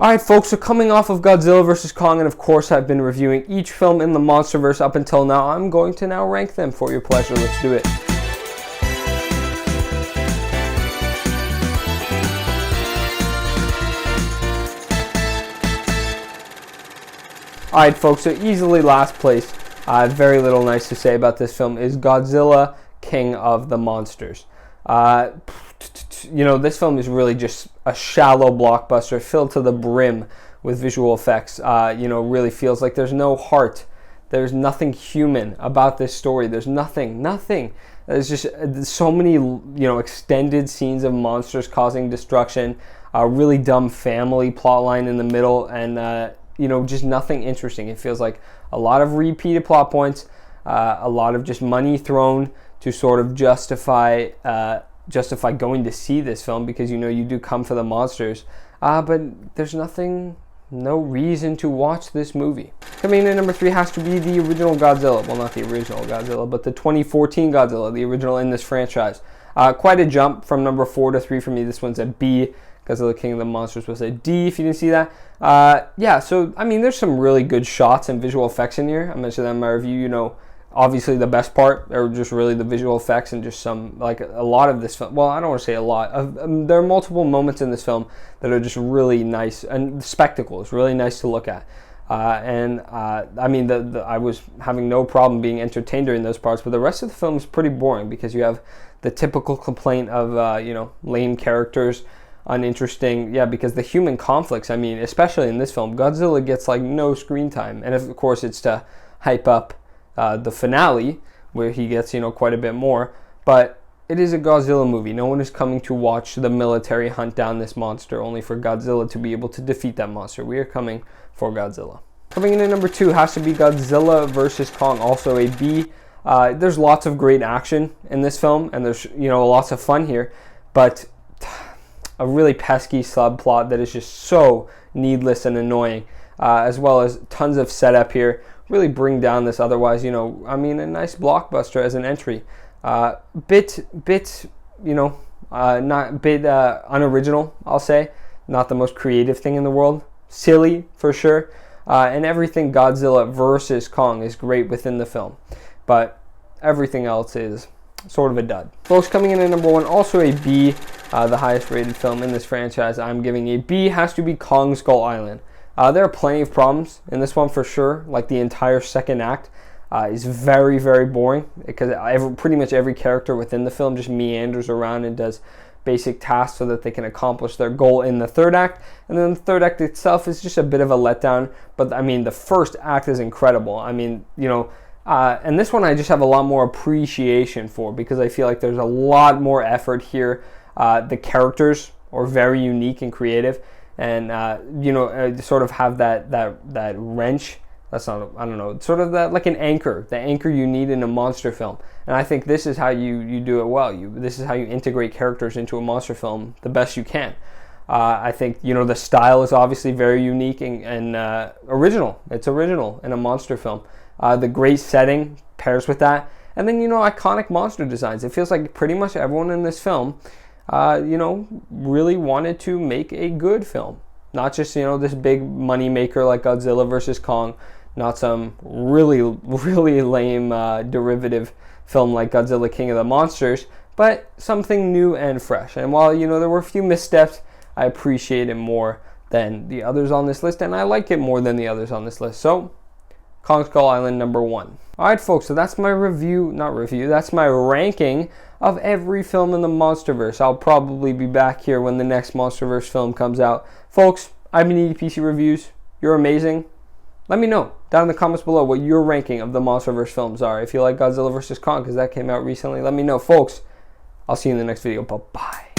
Alright folks, so coming off of Godzilla vs. Kong, and of course I've been reviewing each film in the Monsterverse up until now, I'm going to now rank them for your pleasure. Let's do it. Alright folks, so easily last place, very little nice to say about this film, is Godzilla, King of the Monsters. You know, this film is really just a shallow blockbuster filled to the brim with visual effects. You know, really feels like there's no heart. There's nothing human about this story. There's nothing. There's just so many, you know, extended scenes of monsters causing destruction, a really dumb family plotline in the middle, and, you know, just nothing interesting. It feels like a lot of repeated plot points, a lot of just money thrown to sort of justify going to see this film, because you know you do come for the monsters, but there's no reason to watch this movie. Coming in at number 3 has to be the original Godzilla. Well, not the original Godzilla, but the 2014 Godzilla, the original in this franchise. Quite a jump from number 4 to 3 for me. This one's a B. Godzilla King of the Monsters was a D, if you didn't see that. Yeah, so I mean, there's some really good shots and visual effects in here. I mentioned that in my review. You know, obviously the best part are just really the visual effects, and just some, like, a lot of this film. Well, I don't want to say a lot. There are multiple moments in this film that are just really nice, and the spectacle is really nice to look at. I mean, I was having no problem being entertained during those parts, but the rest of the film is pretty boring, because you have the typical complaint of, you know, lame characters, uninteresting. Yeah, because the human conflicts, I mean, especially in this film, Godzilla gets like no screen time, and of course it's to hype up the finale, where he gets, you know, quite a bit more. But it is a Godzilla movie. No one is coming to watch the military hunt down this monster only for Godzilla to be able to defeat that monster. We are coming for Godzilla. Coming in at number 2 has to be Godzilla vs. Kong, also a B. There's lots of great action in this film, and there's, you know, lots of fun here, but a really pesky subplot that is just so needless and annoying, as well as tons of setup here. Really bring down this otherwise, you know, I mean, a nice blockbuster as an entry. Bit, you know, unoriginal, I'll say. Not the most creative thing in the world. Silly, for sure. And everything Godzilla versus Kong is great within the film, but everything else is sort of a dud. Folks, coming in at number 1, also a B, the highest rated film in this franchise. I'm giving a B, has to be Kong Skull Island. There are plenty of problems in this one for sure. Like, the entire second act is very, very boring, because pretty much every character within the film just meanders around and does basic tasks so that they can accomplish their goal in the third act. And then the third act itself is just a bit of a letdown. But I mean, the first act is incredible. I mean, you know, and this one I just have a lot more appreciation for, because I feel like there's a lot more effort here. The characters are very unique and creative, and you know, sort of have that wrench. That's not, I don't know, sort of that, like an anchor, the anchor you need in a monster film. And I think this is how you do it well. This is how you integrate characters into a monster film the best you can. I think, you know, the style is obviously very unique and original. It's original in a monster film. The great setting pairs with that. And then, you know, iconic monster designs. It feels like pretty much everyone in this film, you know, really wanted to make a good film. Not just, you know, this big money maker like Godzilla vs. Kong. Not some really, really lame derivative film like Godzilla King of the Monsters, but something new and fresh. And while, you know, there were a few missteps, I appreciate it more than the others on this list, and I like it more than the others on this list. So, Kong Skull Island, number 1. Alright folks, so that's my that's my ranking of every film in the Monsterverse. I'll probably be back here when the next Monsterverse film comes out. Folks, I've been EDPC Reviews. You're amazing. Let me know down in the comments below what your ranking of the Monsterverse films are. If you like Godzilla vs. Kong, because that came out recently, let me know. Folks, I'll see you in the next video. Bye-bye.